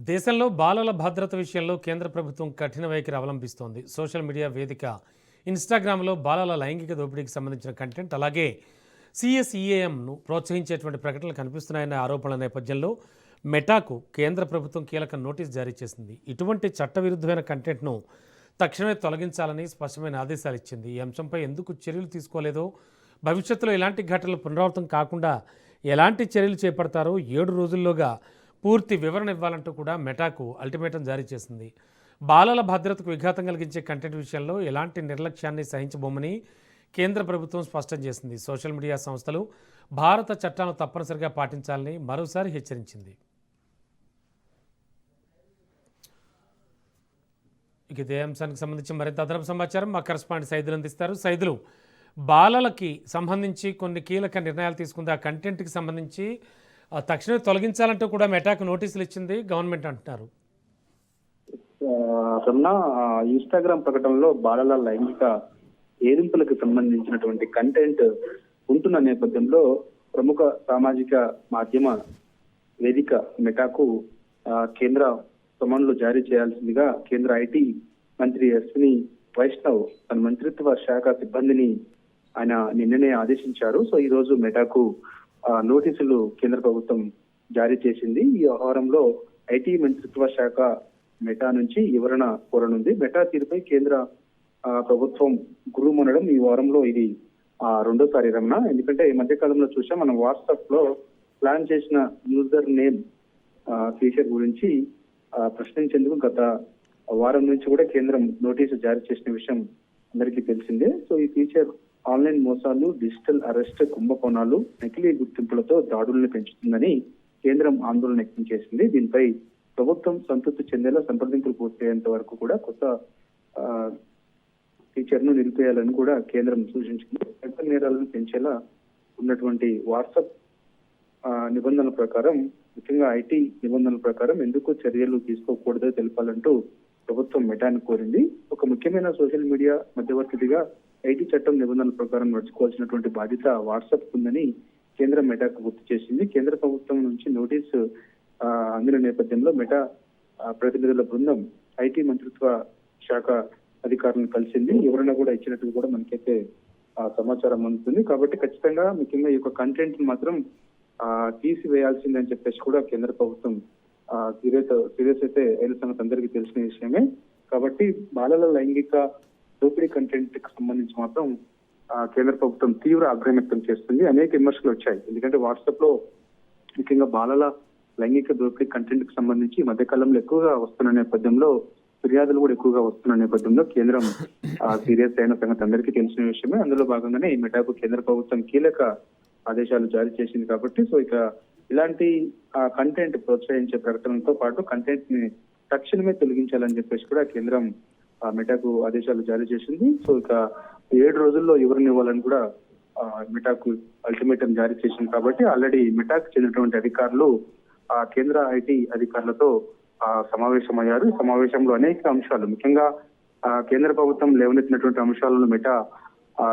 దేశంలో బాలల భద్రత విషయంలో కేంద్ర ప్రభుత్వం కఠిన వైఖరి అవలంబిస్తోంది. సోషల్ మీడియా వేదిక ఇన్స్టాగ్రామ్లో బాలల లైంగిక దోపిడీకి సంబంధించిన కంటెంట్, అలాగే సిఎస్ఈఏఎంను ప్రోత్సహించేటువంటి ప్రకటనలు కనిపిస్తున్నాయన్న ఆరోపణల నేపథ్యంలో మెటాకు కేంద్ర ప్రభుత్వం కీలక నోటీస్ జారీ చేసింది. ఇటువంటి చట్టవిరుద్ధమైన కంటెంట్ను తక్షణమే తొలగించాలని స్పష్టమైన ఆదేశాలు ఇచ్చింది. ఈ అంశంపై ఎందుకు చర్యలు తీసుకోలేదో, భవిష్యత్తులో ఇలాంటి ఘటనలు పునరావృతం కాకుండా ఎలాంటి చర్యలు చేపడతారో 7 రోజుల్లోగా పూర్తి వివరణ ఇవ్వాలంటూ కూడా మెటాకు అల్టిమేటం జారీ చేసింది. బాలల భద్రతకు విఘాతం కలిగించే కంటెంట్ విషయంలో ఎలాంటి నిర్లక్ష్యాన్ని సహించబోమని కేంద్ర ప్రభుత్వం స్పష్టం చేసింది. సోషల్ మీడియా సంస్థలు భారత చట్టాలను తప్పనిసరిగా పాటించాలని మరోసారి హెచ్చరించింది. ఇక ఇదే అంశానికి సంబంధించి మరింత అదనపు సమాచారం మా కరెస్పాండెంట్ సైదులు అందిస్తారు. సైదులు, బాలలకి సంబంధించి కొన్ని కీలక నిర్ణయాలు తీసుకుంది. ఆ కంటెంట్కి సంబంధించి తక్షణమే తొలగించాలంటూ కూడా మెటాకు నోటీసులు ఇచ్చింది గవర్నమెంట్ అంటున్నారు. రమణ, ఇన్స్టాగ్రామ్ ప్రకటనలో బాలల లైంగిక ఏదింపులకు సంబంధించినటువంటి కంటెంట్ ఉంటున్న నేపథ్యంలో ప్రముఖ సామాజిక మాధ్యమ వేదిక మెటాకు కేంద్ర సమన్లు జారీ చేయాల్సిందిగా కేంద్ర ఐటీ మంత్రి అశ్విని వైష్ణవ్ తన మంత్రిత్వ శాఖ సిబ్బందిని ఆయన నిన్ననే ఆదేశించారు. సో ఈ రోజు మెటాకు నోటీసులు కేంద్ర ప్రభుత్వం జారీ చేసింది. ఈ వ్యవహారంలో ఐటీ మంత్రిత్వ శాఖ మెటా నుంచి వివరణ కోరనుంది. మెటా తీరుపై కేంద్ర ప్రభుత్వం గురుమనడం ఈ వారంలో ఇది రెండోసారి రమణ. ఎందుకంటే ఈ మధ్య కాలంలో చూసాం, మనం వాట్సాప్ లో ప్లాన్ చేసిన యూజర్ నేమ్ ఫీచర్ గురించి ప్రశ్నించేందుకు గత వారం నుంచి కూడా కేంద్రం నోటీసు జారీ చేసిన విషయం అందరికీ తెలిసిందే. సో ఈ ఫీచర్ ఆన్లైన్ మోసాలు, డిజిటల్ అరెస్ట్, కుంభకోణాలు, నకిలీ గుర్తింపులతో దాడులను పెంచుతుందని కేంద్రం ఆందోళన వ్యక్తం చేసింది. దీనిపై ప్రభుత్వం సంతృప్తి చెందేలా సంప్రదింపులు పూర్తయ్యేంత వరకు కూడా కొత్త ఫీచర్ ను నిలిపేయాలని కూడా కేంద్రం సూచించింది. సైబర్ నేరాలను పెంచేలా ఉన్నటువంటి వాట్సాప్ నిబంధనల ప్రకారం, ముఖ్యంగా ఐటీ నిబంధనల ప్రకారం ఎందుకు చర్యలు తీసుకోకూడదో తెలపాలంటూ ప్రభుత్వం మెటాను కోరింది. ఒక ముఖ్యమైన సోషల్ మీడియా మధ్యవర్తిగా ఐటీ చట్టం నిబంధనల ప్రకారం నడుచుకోవాల్సినటువంటి బాధ్యత వాట్సాప్ ఉందని కేంద్రం మెటాకు గుర్తు చేసింది. కేంద్ర ప్రభుత్వం నుంచి నోటీసు అందిన నేపథ్యంలో మెటా ప్రతినిధుల బృందం ఐటీ మంత్రిత్వ శాఖ అధికారులను కలిసింది. వివరణ కూడా ఇచ్చినట్టు కూడా మనకైతే సమాచారం అందుతుంది. కాబట్టి ఖచ్చితంగా ముఖ్యంగా ఈ యొక్క కంటెంట్ మాత్రం తీసివేయాల్సిందని చెప్పేసి కూడా కేంద్ర ప్రభుత్వం సీరియస్ అయితే అయిన సంగతి అందరికీ తెలిసిన విషయమే. కాబట్టి బాలల లైంగిక దోపిడీ కంటెంట్ కి సంబంధించి మాత్రం కేంద్ర ప్రభుత్వం తీవ్ర ఆగ్రహం వ్యక్తం చేస్తుంది. అనేక విమర్శలు వచ్చాయి. ఎందుకంటే వాట్సాప్ లో ముఖ్యంగా బాలల లైంగిక దోపిడీ కంటెంట్ కి సంబంధించి ఈ మధ్య కాలంలో ఎక్కువగా వస్తున్న నేపథ్యంలో, ఫిర్యాదులు కూడా ఎక్కువగా వస్తున్న నేపథ్యంలో కేంద్రం సీరియస్ అయిన సంగతి అందరికీ తెలిసిన విషయమే. అందులో భాగంగానే ఈ మెటాకు కేంద్ర ప్రభుత్వం కీలక ఆదేశాలు జారీ చేసింది. కాబట్టి సో ఇక ఇలాంటి కంటెంట్ ప్రోత్సహించే ప్రకటనలతో పాటు కంటెంట్ ని తక్షణమే తొలగించాలని చెప్పేసి కూడా కేంద్రం మెటాకు ఆదేశాలు జారీ చేసింది. సో ఇక 7 రోజుల్లో వివరణ ఇవ్వాలని కూడా మెటాకు అల్టిమేటం జారీ చేసింది. కాబట్టి ఆల్రెడీ మెటాకు చెందినటువంటి అధికారులు కేంద్ర ఐటీ అధికారులతో సమావేశమయ్యారు. ఈ సమావేశంలో అనేక అంశాలు, ముఖ్యంగా కేంద్ర ప్రభుత్వం లేవనెత్తినటువంటి అంశాలను మెటా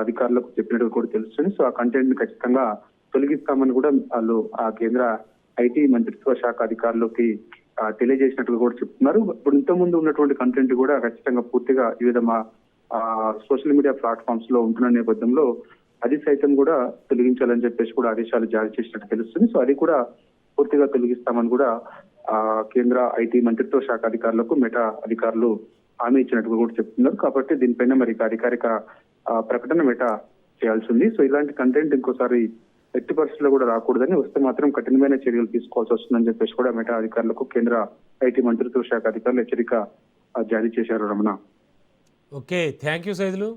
అధికారులకు చెప్పినట్టు కూడా తెలుస్తుంది. సో ఆ కంటెంట్ ని ఖచ్చితంగా తొలగిస్తామని కూడా వాళ్ళు కేంద్ర ఐటీ మంత్రిత్వ శాఖ అధికారులకి తెలియజేసినట్టుగా కూడా చెప్తున్నారు. ఇప్పుడు ఇంతకుముందు ఉన్నటువంటి కంటెంట్ కూడా ఖచ్చితంగా పూర్తిగా వివిధ సోషల్ మీడియా ప్లాట్ఫామ్స్ లో ఉంటున్న నేపథ్యంలో అది సైతం కూడా తొలగించాలని చెప్పేసి కూడా ఆదేశాలు జారీ చేసినట్టు తెలుస్తుంది. సో అది కూడా పూర్తిగా తొలగిస్తామని కూడా కేంద్ర ఐటీ మంత్రిత్వ శాఖ అధికారులకు మెటా అధికారులు హామీ ఇచ్చినట్టుగా కూడా చెప్తున్నారు. కాబట్టి దీనిపైన మరి అధికారిక ప్రకటన మెటా చేయాల్సి ఉంది. సో ఇలాంటి కంటెంట్ ఇంకోసారి ఎట్టి పరిస్థితుల్లో కూడా రాకూడదని, వస్తే మాత్రం కఠినమైన చర్యలు తీసుకోవాల్సి వస్తుందని చెప్పేసి కూడా మెటా అధికారులకు కేంద్ర ఐటీ మంత్రిత్వ శాఖ అధికారులు హెచ్చరిక జారీ చేశారు. Ramana, okay, thank you Saidulu.